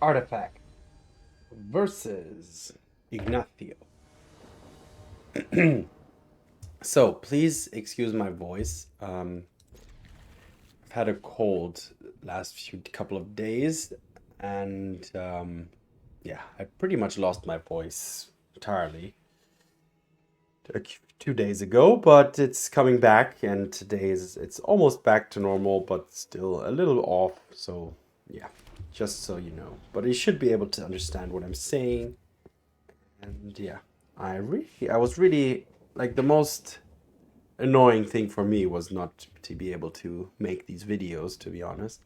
artifact versus Ignacio. So please excuse my voice. I've had a cold last couple of days, and yeah, I pretty much lost my voice entirely 2 days ago, but it's coming back, and it's almost back to normal, but still a little off. So yeah, just so you know. But you should be able to understand what I'm saying. And yeah, I was really like, the most annoying thing for me was not to be able to make these videos, to be honest.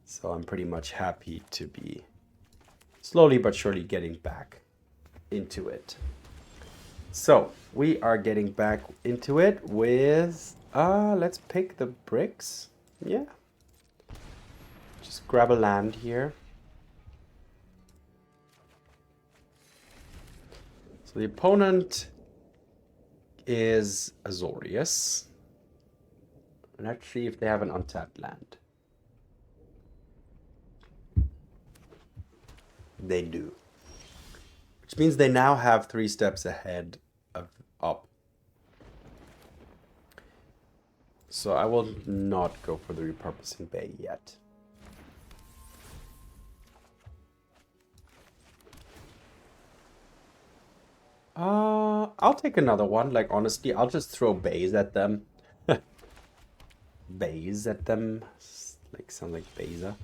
So I'm pretty much happy to be slowly but surely getting back into it. So we are getting back into it with, let's pick the bricks. Yeah. Just grab a land here. So the opponent is Azorius. Let's see if they have an untapped land. They do. Which means they now have 3 steps ahead of up. So I will not go for the Repurposing Bay yet. I'll take another one. Like, honestly, I'll just throw bays at them. Bays at them. Like, sound like Beza.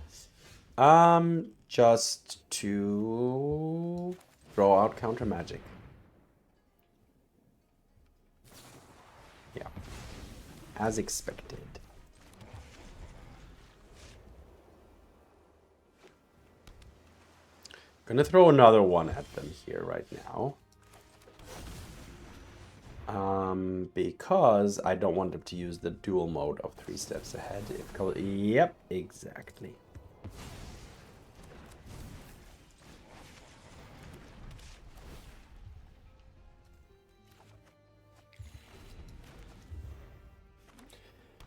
Just to throw out counter magic. Yeah. As expected. Gonna throw another one at them here right now. Because I don't want them to use the dual mode of 3 steps ahead. Yep, exactly.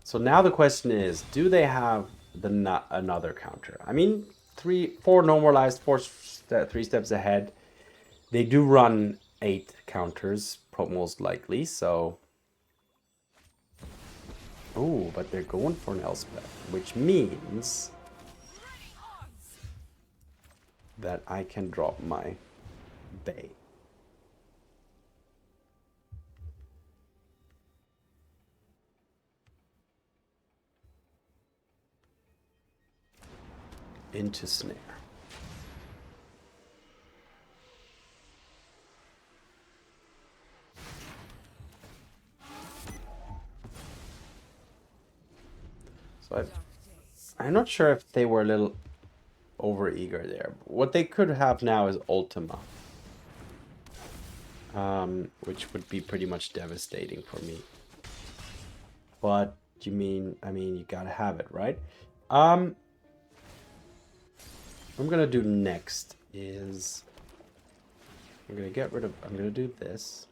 So now the question is, do they have another counter? I mean, 4 normalized, 3 steps ahead. They do run 8 counters, most likely, so... Oh, but they're going for an Elspeth, which means that I can drop my Bay. Into Snare. So I'm not sure if they were a little over-eager there. What they could have now is Ultima. Which would be pretty much devastating for me. But, I mean, you gotta have it, right? What I'm gonna do next is... I'm gonna do this.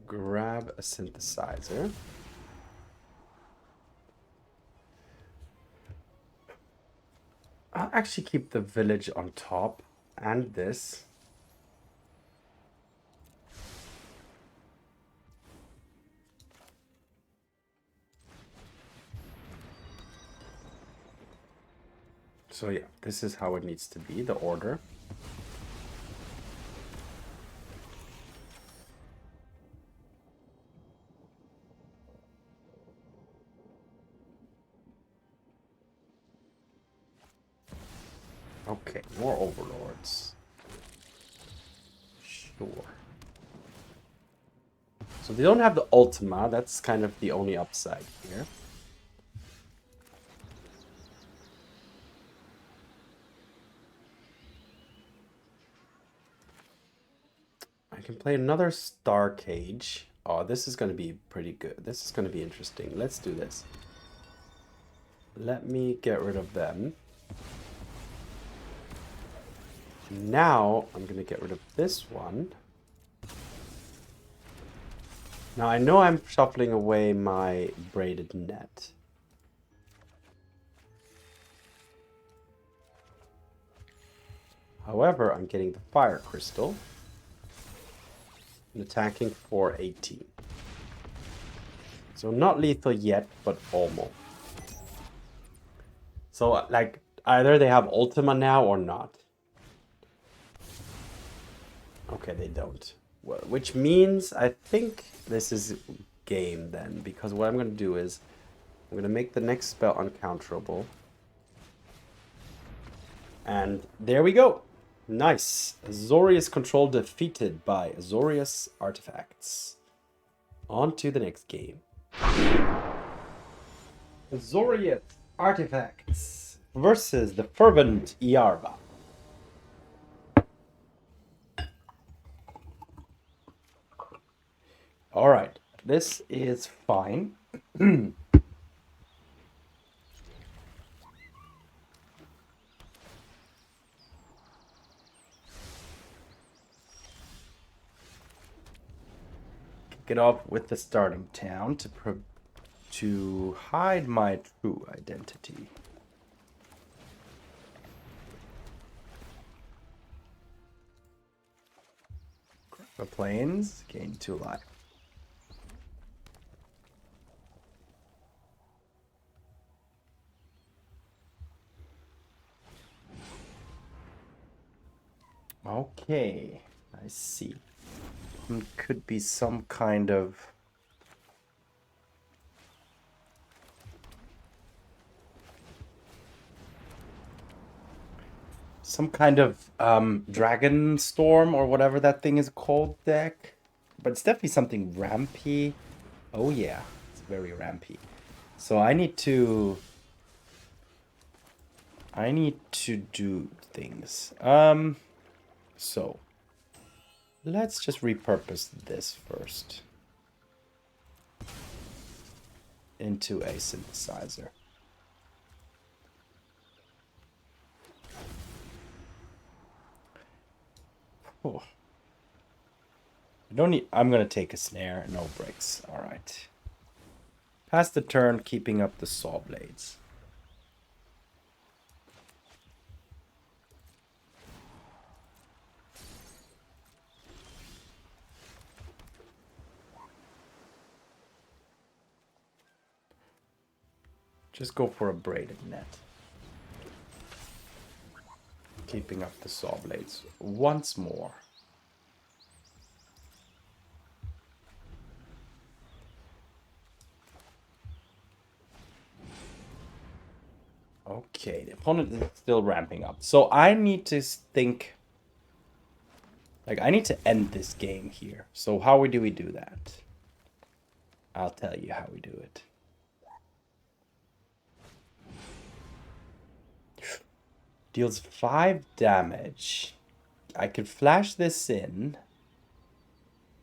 Grab a synthesizer. I'll actually keep the village on top and this. So yeah, this is how it needs to be, the order. Okay, more overlords. Sure. So they don't have the Ultima, that's kind of the only upside here. I can play another Starcage. Oh, this is going to be pretty good. This is going to be interesting. Let's do this. Let me get rid of them. Now, I'm going to get rid of this one. Now I know I'm shuffling away my Braided Net. However, I'm getting the Fire Crystal and attacking for 18. So not lethal yet, but almost. So like either they have Ultima now or not. Okay, they don't. Well, which means I think this is game then, because what I'm going to do is I'm going to make the next spell uncounterable. And there we go. Nice. Azorius control defeated by Azorius artifacts. On to the next game. Azorius artifacts versus the Fervent Iarva. All right, this is fine. Kick it off with the starting town to hide my true identity. The plains gain 2 life. Okay, I see. Could be some kind of dragon storm or whatever that thing is called deck. But it's definitely something rampy. Oh yeah, it's very rampy. So I need to do things. So let's just repurpose this first into a synthesizer. Oh. I'm gonna take a snare, no breaks. Alright. Pass the turn, keeping up the Sawblades. Just go for a Braided Net. Keeping up the Sawblades once more. Okay, the opponent is still ramping up. So I need to think... Like, I need to end this game here. So how do we do that? I'll tell you how we do it. Deals 5 damage. I could flash this in.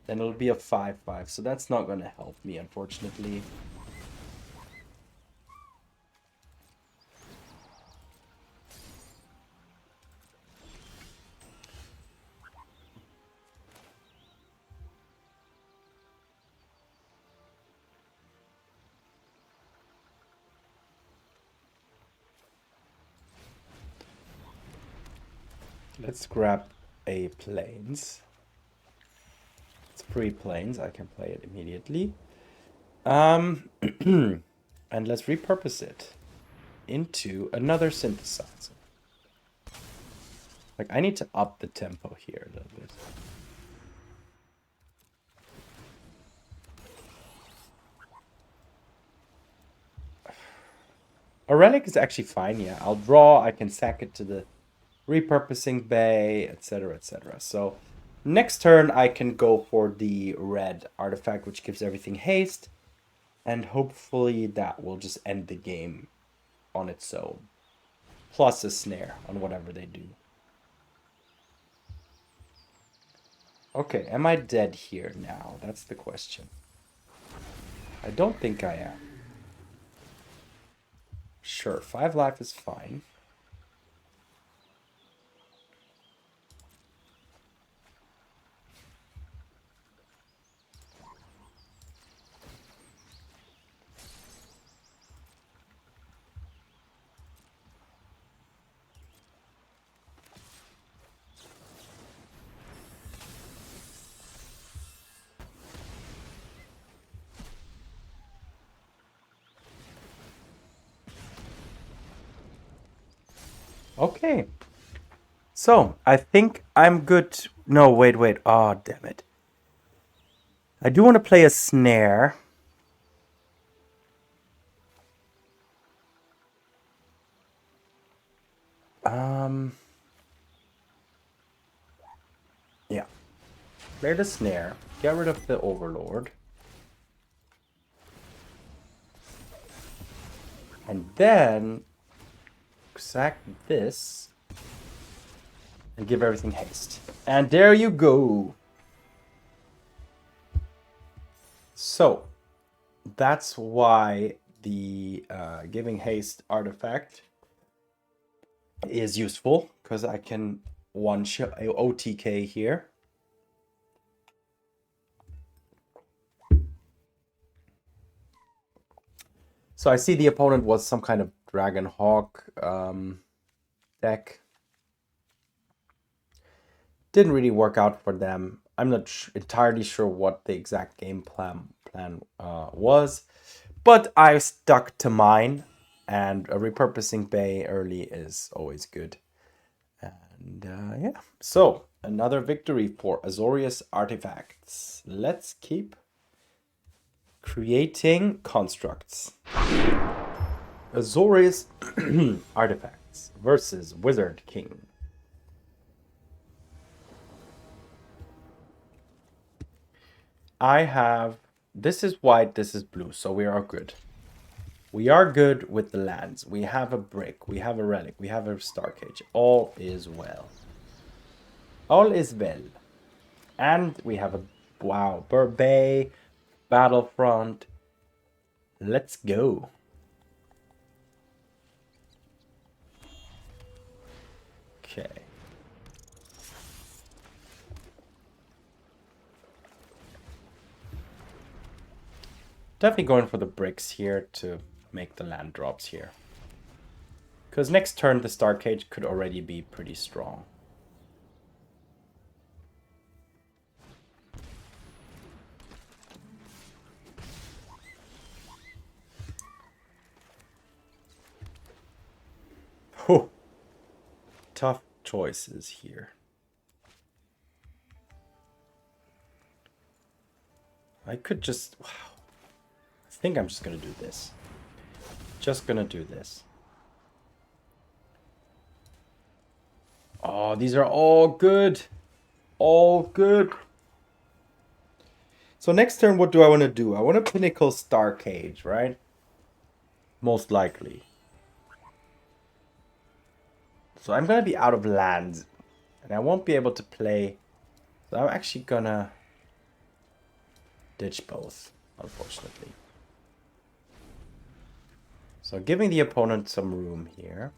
Then it'll be a 5/5. So that's not going to help me, unfortunately. Let's grab a plains. It's 3 plains. I can play it immediately. And let's repurpose it into another synthesizer. Like, I need to up the tempo here a little bit. A relic is actually fine, yeah. I'll draw, I can sack it to the Repurposing Bay, etc., etc. So next turn I can go for the red artifact, which gives everything haste, and hopefully that will just end the game on its own. Plus a snare on whatever they do. Okay, am I dead here now? That's the question. I don't think I am. Sure, 5 life is fine. Okay. So, I think I'm good. No, wait. Oh, damn it. I do want to play a snare. Yeah. Play the snare. Get rid of the Overlord. And then sack this and give everything haste. And there you go. So that's why the giving haste artifact is useful, because I can one-shot OTK here. So I see the opponent was some kind of Dragon Hawk deck. Didn't really work out for them. I'm not entirely sure what the exact game plan was, but I stuck to mine, and a Repurposing Bay early is always good. And yeah, so another victory for Azorius artifacts. Let's keep creating constructs. Azorius artifacts versus Wizard King. I have, this is white, this is blue, so we are good. We are good with the lands. We have a brick, we have a relic, we have a Starcage. All is well. All is well. And we have a, wow, Bay, Battlefront. Let's go. Okay. Definitely going for the bricks here to make the land drops here. Because next turn the Starcage could already be pretty strong. Oh, tough choices here. I could just, wow. I think I'm just gonna do this. Just gonna do this. Oh, these are all good. All good. So next turn, what do I want to do? I want to Pinnacle Starcage, right? Most likely. So I'm gonna be out of lands, and I won't be able to play. So I'm actually gonna ditch both, unfortunately. So giving the opponent some room here.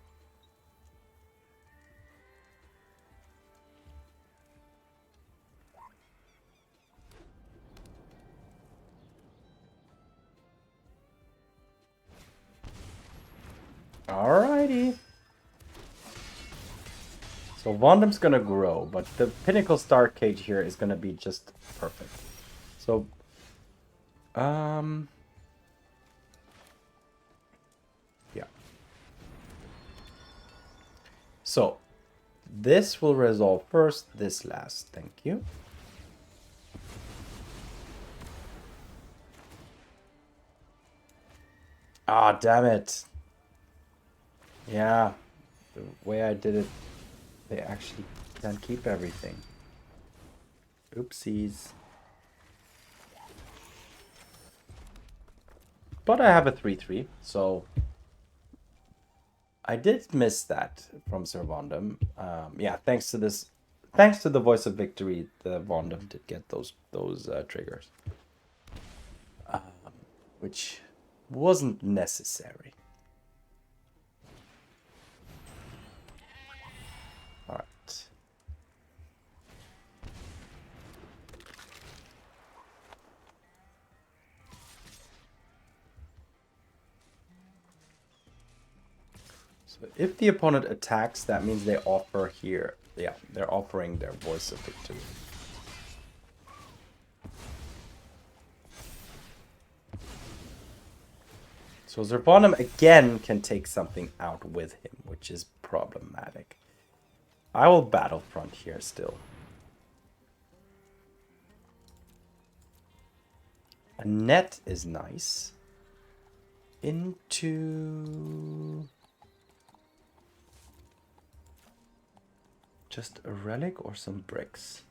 Alrighty. So Vondam's gonna grow, but the Pinnacle Starcage here is gonna be just perfect. So, yeah. So, this will resolve first, this last. Thank you. Ah, damn it. Yeah, the way I did it, they actually can't keep everything. Oopsies. But I have a 3-3, so I did miss that from Sir Vondam. Yeah, thanks to this, thanks to the Voice of Victory, the Vondam did get those triggers, which wasn't necessary. All right. So if the opponent attacks, that means they offer here. Yeah, they're offering their Voice of Victory. So Zerbonum again can take something out with him, which is problematic. I will Battlefront here still. A net is nice. Into... just a relic or some bricks?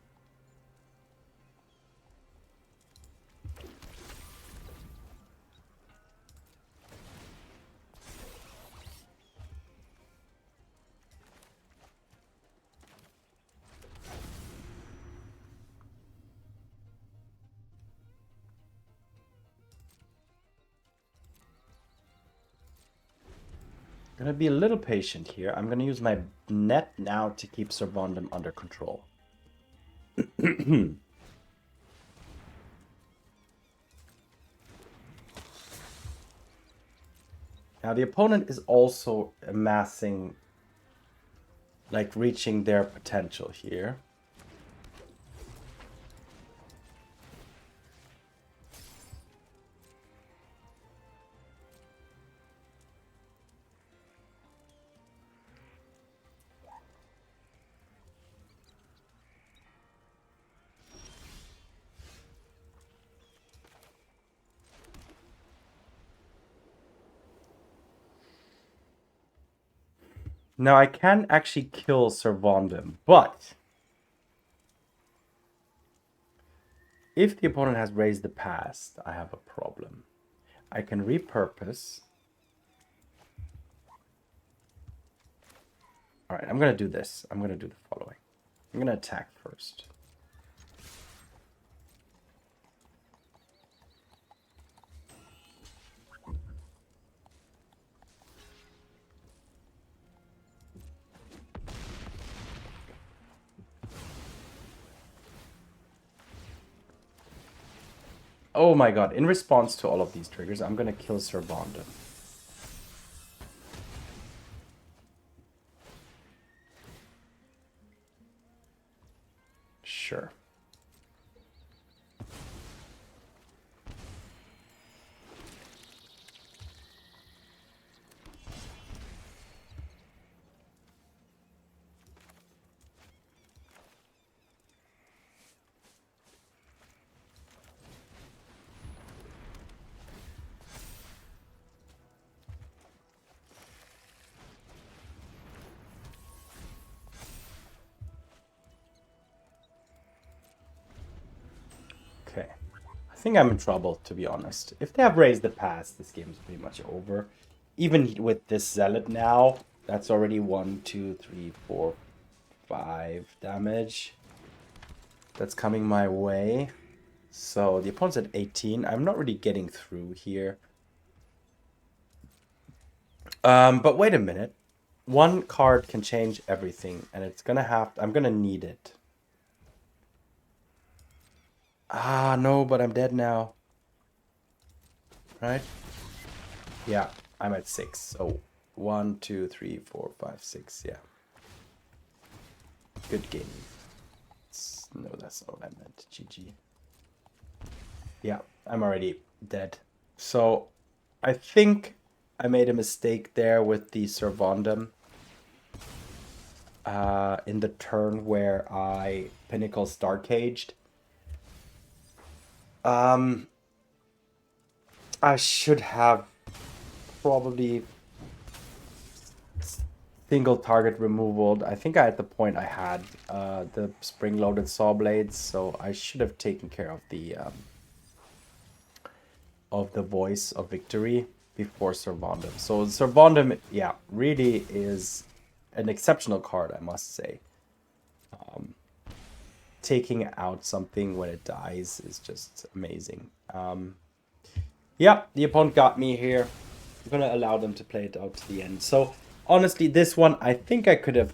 I'm gonna be a little patient here. I'm gonna use my net now to keep Servondum under control. Now the opponent is also amassing, like reaching their potential here. Now I can actually kill Servondum, but if the opponent has raised the past, I have a problem. I can repurpose. All right, I'm gonna do this. I'm gonna do the following. I'm gonna attack first. Oh my god, in response to all of these triggers, I'm gonna kill Servondum. Sure. Okay. I think I'm in trouble, to be honest. If they have raised the pass, this game's pretty much over. Even with this Zealot now, that's already 1, 2, 3, 4, 5 damage. That's coming my way. So the opponent's at 18. I'm not really getting through here. But wait a minute. One card can change everything, and it's gonna have... I'm gonna need it. Ah, no, but I'm dead now. Right? Yeah, I'm at 6. So 1, 2, 3, 4, 5, 6. Yeah. Good game. No, that's not what I meant. GG. Yeah, I'm already dead. So I think I made a mistake there with the Servondum. In the turn where I Pinnacle Starcaged. I should have probably single target removal. I think at the point I had the Spring-Loaded Sawblades, so I should have taken care of the Voice of Victory before Servondum. So Servondum, yeah, really is an exceptional card, I must say. Taking out something when it dies is just amazing. Yeah, the opponent got me here. I'm going to allow them to play it out to the end. So, honestly, this one, I think I could have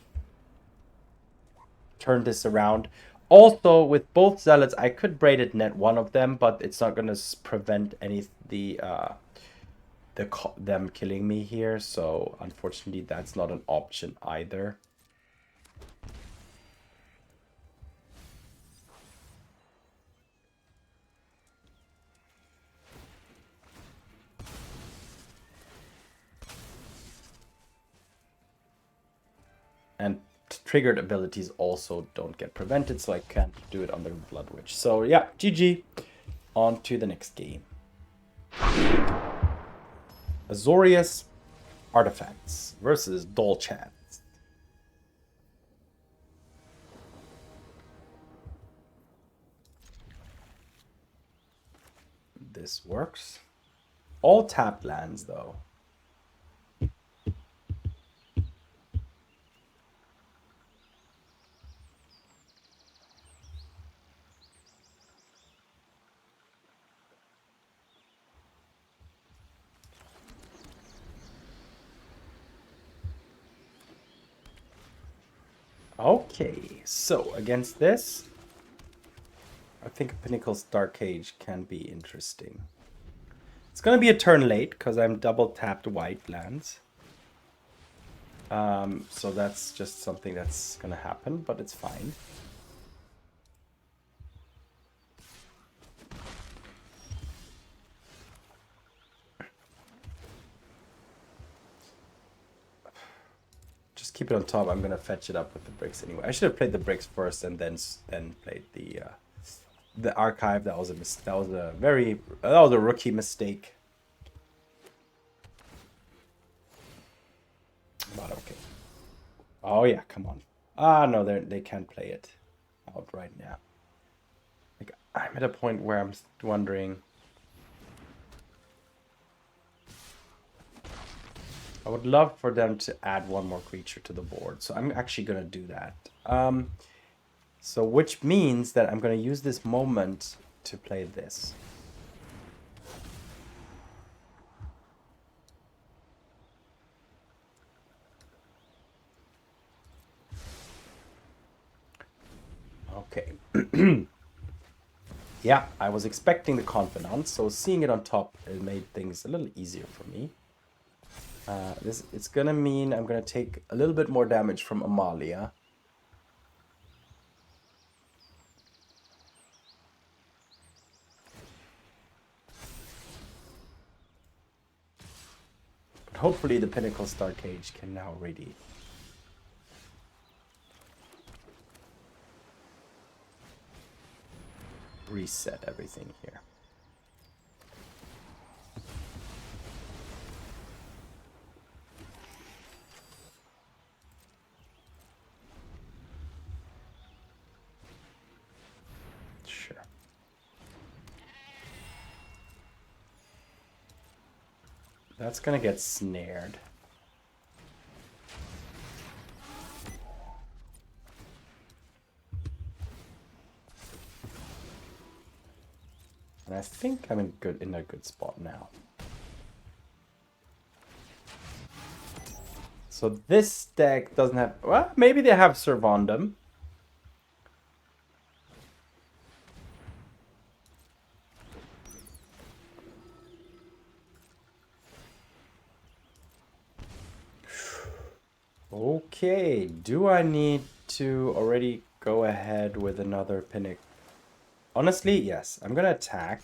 turned this around. Also, with both Zealots, I could Braided Net one of them, but it's not going to prevent them killing me here. So, unfortunately, that's not an option either. triggered abilities also don't get prevented, so I can't do it on the Blood Witch. So yeah, GG. On to the next game. Azorius Artifacts versus Dolchans. This works. All tapped lands, though. Okay, so against this, I think a Pinnacle Starcage can be interesting. It's going to be a turn late because I'm double tapped white lands. So that's just something that's going to happen, but it's fine. Just keep it on top. I'm going to fetch it up with the bricks anyway. I should have played the bricks first and then played the archive. That was a rookie mistake. But okay. Oh yeah, come on. Ah no, they can't play it out right now. Like I'm at a point where I'm wondering. I would love for them to add one more creature to the board, so I'm actually gonna do that. So which means that I'm gonna use this moment to play this. Okay. Yeah, I was expecting the Confidant, so seeing it on top, it made things a little easier for me. It's gonna mean I'm gonna take a little bit more damage from Amalia. But hopefully the Pinnacle Starcage can now really reset everything here. Sure. That's gonna get snared. And I think I'm in a good spot now. So this deck doesn't have, well, maybe they have Servandum. Okay, do I need to already go ahead with another Pinnacle? Honestly, yes. I'm gonna attack.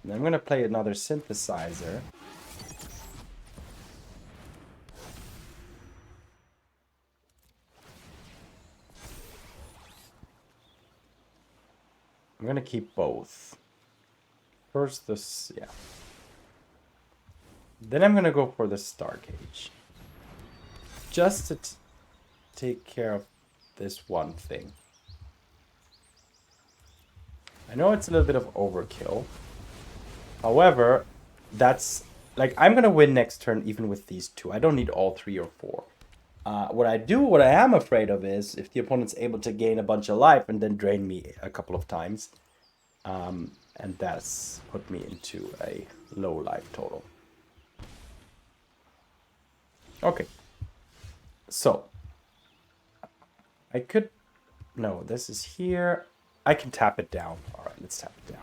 And I'm gonna play another Synthesizer. I'm gonna keep both. First this, yeah. Then I'm gonna go for the Starcage. Just to take care of this one thing. I know it's a little bit of overkill. However, that's like I'm gonna win next turn even with these two. I don't need all 3 or 4. What I am afraid of is if the opponent's able to gain a bunch of life and then drain me a couple of times. And that's put me into a low life total. Okay. So. I could... No, this is here. I can tap it down. Alright, let's tap it down.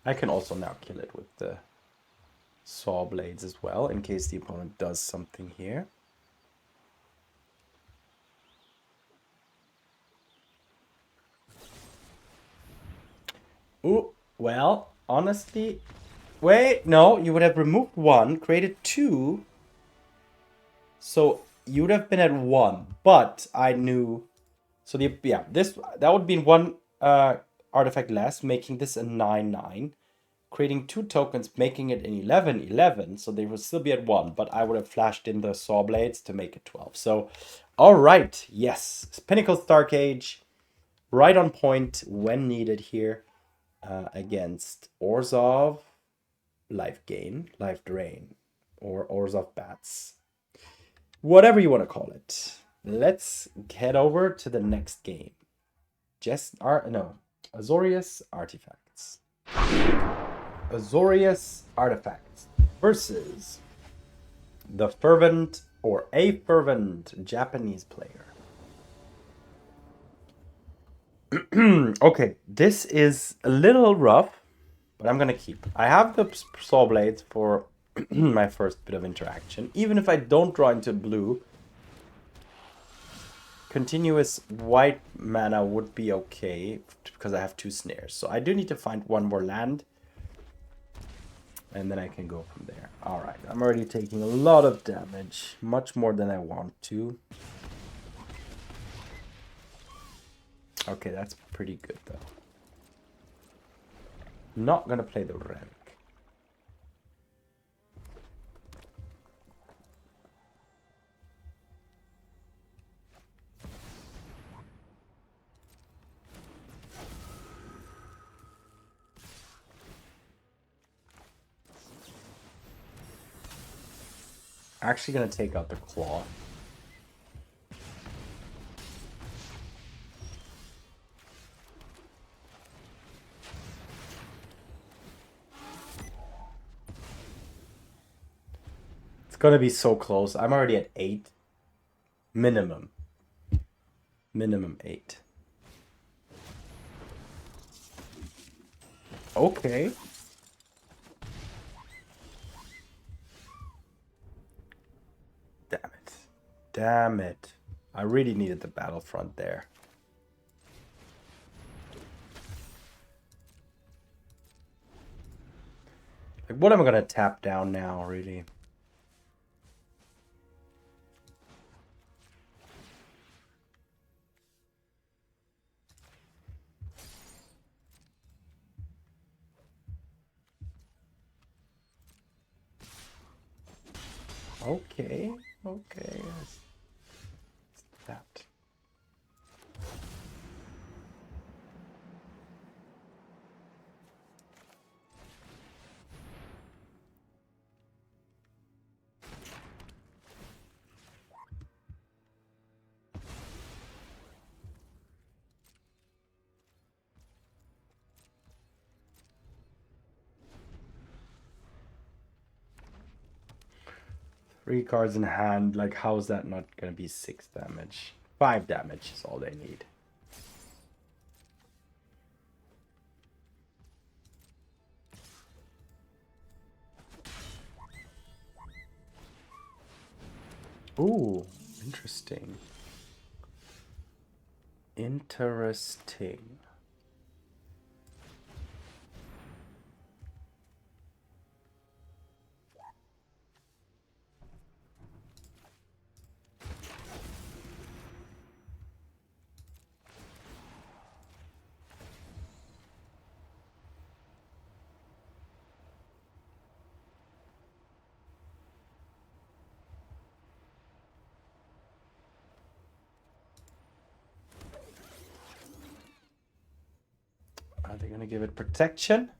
I can also now kill it with the Sawblades as well, in case the opponent does something here. Ooh, well, honestly... Wait, no, you would have removed 1, created 2. So you would have been at 1, but I knew... So that would be 1 artifact less, making this a 9/9. Creating 2 tokens, making it an 11/11, so they would still be at 1, but I would have flashed in the Sawblades to make it 12. So, alright, yes. Pinnacle Starcage, right on point when needed here against Orzhov, Life Gain, Life Drain, or Orzhov Bats. Whatever you want to call it. Let's head over to the next game. Azorius Artifacts. Azorius Artifacts versus the fervent or a fervent Japanese player. Okay, this is a little rough, but I'm gonna keep. I have the Sawblades for my first bit of interaction. Even if I don't draw into blue, continuous white mana would be okay because I have 2 snares. So I do need to find 1 more land. And then I can go from there. Alright, I'm already taking a lot of damage. Much more than I want to. Okay, that's pretty good though. Not gonna play the Relic. Actually gonna take out the Claw. It's gonna be so close. I'm already at 8. Minimum. Minimum 8. Okay. Damn it. Damn it. I really needed the Battlefront there. Like, what am I gonna tap down now, really? Okay, okay. That's that. Three cards in hand, like how is that not gonna be 6 damage? 5 damage is all they need. Ooh, interesting. Interesting. Are they gonna give it protection?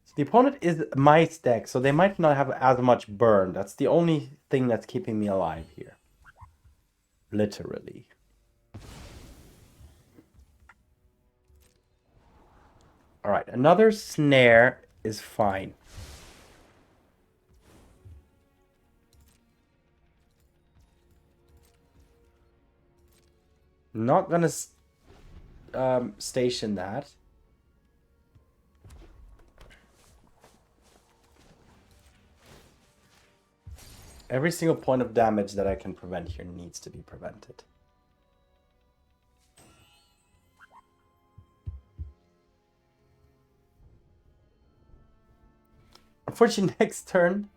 So the opponent is my deck, so they might not have as much burn. That's the only thing that's keeping me alive here. Literally. Alright, another snare is fine. Not gonna station that. Every single point of damage that I can prevent here needs to be prevented. Unfortunately, next turn.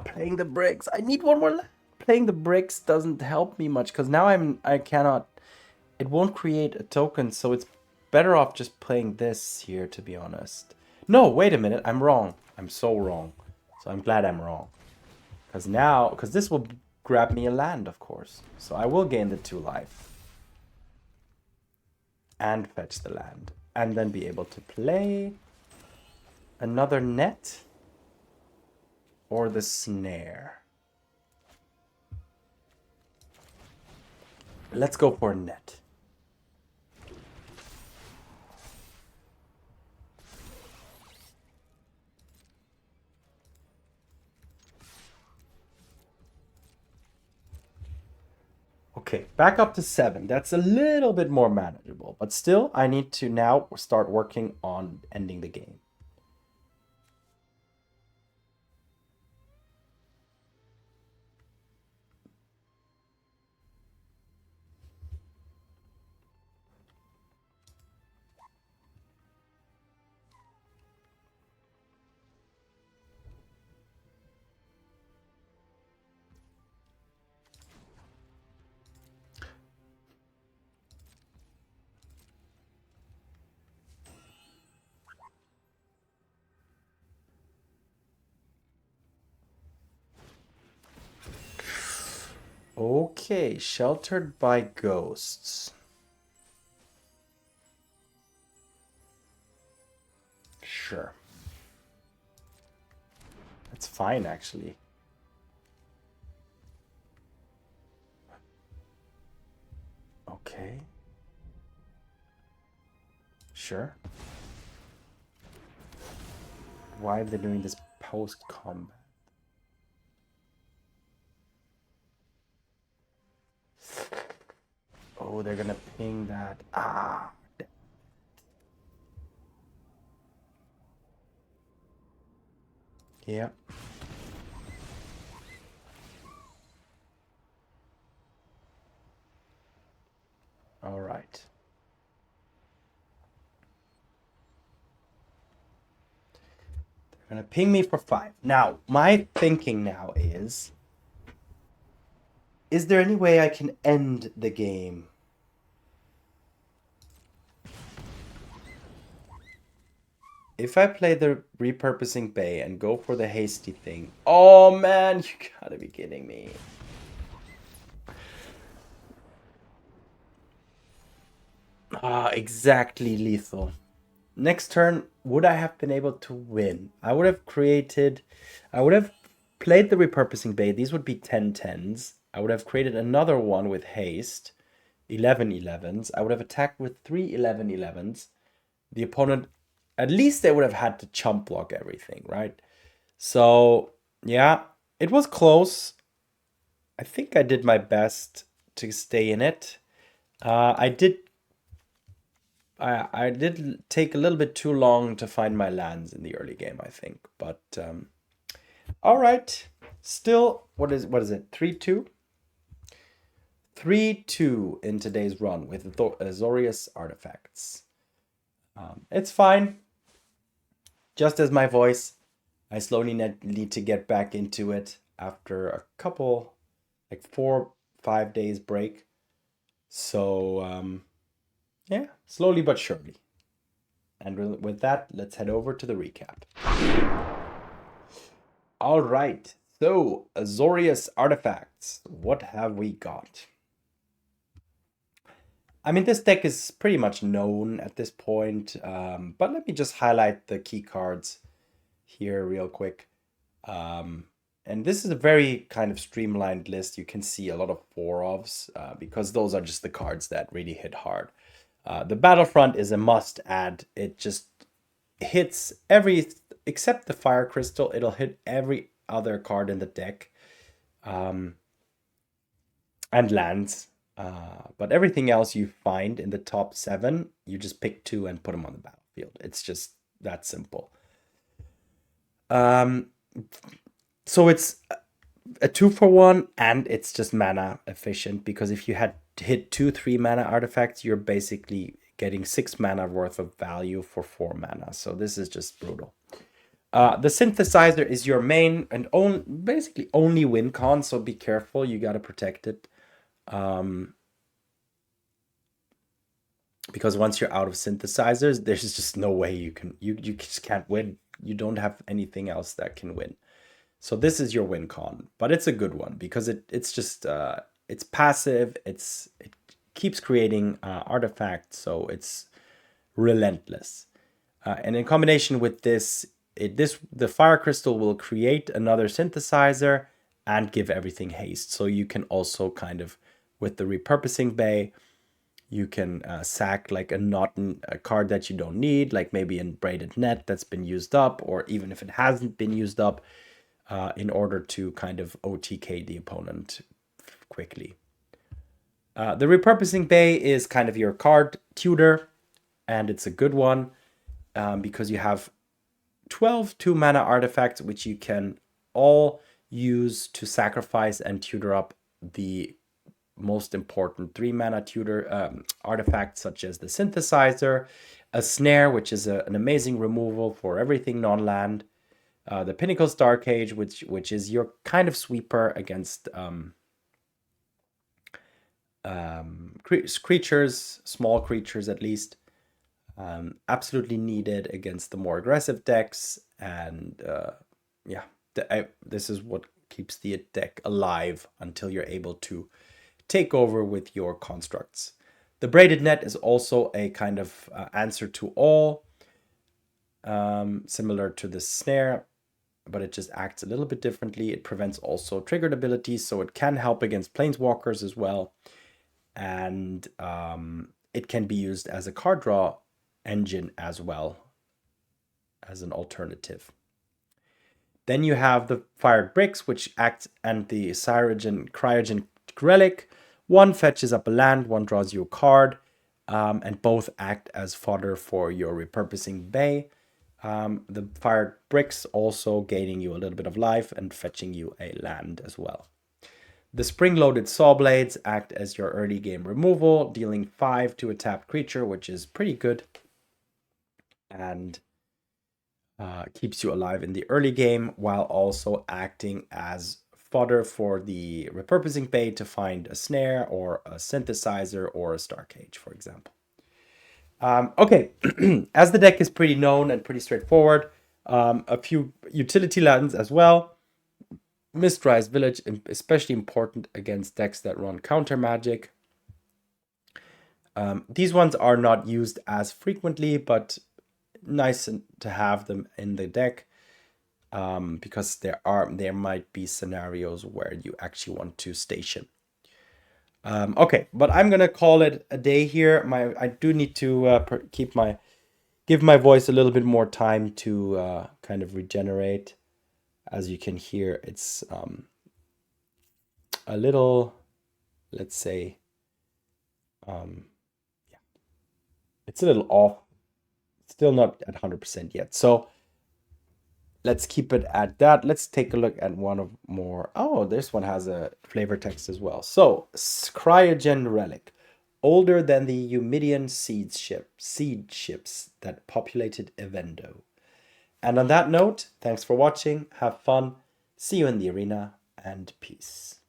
Playing the bricks. I need one more. Playing the bricks doesn't help me much because now I cannot. It won't create a token, so it's better off just playing this here, to be honest. No, wait a minute. I'm wrong. I'm so wrong. So I'm glad I'm wrong. Because this will grab me a land, of course. So I will gain the 2 life. And fetch the land. And then be able to play another net. Or the snare. Let's go for a net. Okay, back up to 7. That's a little bit more manageable. But still, I need to now start working on ending the game. Okay, sheltered by ghosts. Sure. That's fine, actually. Okay. Sure. Why are they doing this post-combat? Oh, they're gonna ping that. Ah. Yeah. All right. They're gonna ping me for 5. Now, my thinking now is there any way I can end the game? If I play the Repurposing Bay and go for the hasty thing... Oh, man, you gotta be kidding me. Exactly lethal. Next turn, would I have been able to win? I would have played the Repurposing Bay. These would be 10-10s. I would have created another one with haste, 11-11s. I would have attacked with 3 11-11s. The opponent, at least they would have had to chump block everything, right? So, yeah, it was close. I think I did my best to stay in it. I did take a little bit too long to find my lands in the early game, I think. But all right, still, what is it? 3-2. 3-2 in today's run with Azorius artifacts. It's fine. Just as my voice, I slowly need to get back into it after a couple, like 4-5 days break. So yeah, slowly but surely. And with that, let's head over to the recap. All right, so Azorius artifacts, what have we got? I mean, this deck is pretty much known at this point, but let me just highlight the key cards here real quick. And this is a very kind of streamlined list. You can see a lot of 4-ofs because those are just the cards that really hit hard. The Battlefront is a must-add. It just hits except the Fire Crystal, it'll hit every other card in the deck. And lands. But everything else you find in the top 7, you just pick 2 and put them on the battlefield. It's just that simple. So it's a 2-for-1, and it's just mana efficient, because if you had to hit 2-3 mana artifacts, you're basically getting 6 mana worth of value for 4 mana. So this is just brutal. The synthesizer is your main and basically only win con, so be careful. You got to protect it. Because once you're out of synthesizers, there's just no way you just can't win. You don't have anything else that can win. So this is your win con, but it's a good one because it's just it's passive. It keeps creating artifacts, so it's relentless. And in combination with this, the fire crystal will create another synthesizer and give everything haste. So you can also kind of, with the Repurposing Bay, you can sack like a card that you don't need, like maybe in Braided Net that's been used up, or even if it hasn't been used up, in order to kind of OTK the opponent quickly. The Repurposing Bay is kind of your card tutor, and it's a good one because you have 12 2-mana artifacts, which you can all use to sacrifice and tutor up the most important 3-mana tutor artifacts, such as the Synthesizer, a Snare, which is an amazing removal for everything non-land, the Pinnacle Starcage, which is your kind of sweeper against creatures, small creatures at least. Absolutely needed against the more aggressive decks, and yeah, this is what keeps the deck alive until you're able to take over with your constructs. The Braided Net is also a kind of answer to all, similar to the Snare, but it just acts a little bit differently. It prevents also triggered abilities, so it can help against planeswalkers as well. And it can be used as a card draw engine as well, as an alternative. Then you have the Fired Bricks, which acts, and the Cryogen Relic. One fetches up a land, one draws you a card, and both act as fodder for your Repurposing Bay. The Fired Bricks also gaining you a little bit of life and fetching you a land as well. The Spring-Loaded Sawblades act as your early game removal, dealing 5 to a tapped creature, which is pretty good, and keeps you alive in the early game, while also acting as fodder for the Repurposing Bay to find a Snare or a Synthesizer or a Starcage, for example. Okay, as the deck is pretty known and pretty straightforward, a few utility lands as well. Mistrise Village, especially important against decks that run counter magic. These ones are not used as frequently, but nice to have them in the deck, because there might be scenarios where you actually want to station. Okay, but I'm gonna call it a day here. I do need to give my voice a little bit more time to kind of regenerate. As you can hear, it's a little, let's say, yeah, it's a little off. Still not at 100% yet. So let's keep it at that. Let's take a look at one of more. Oh, this one has a flavor text as well. So, Cryogen Relic. Older than the Eumidian seed ships that populated Evendo. And on that note, thanks for watching. Have fun. See you in the arena, and peace.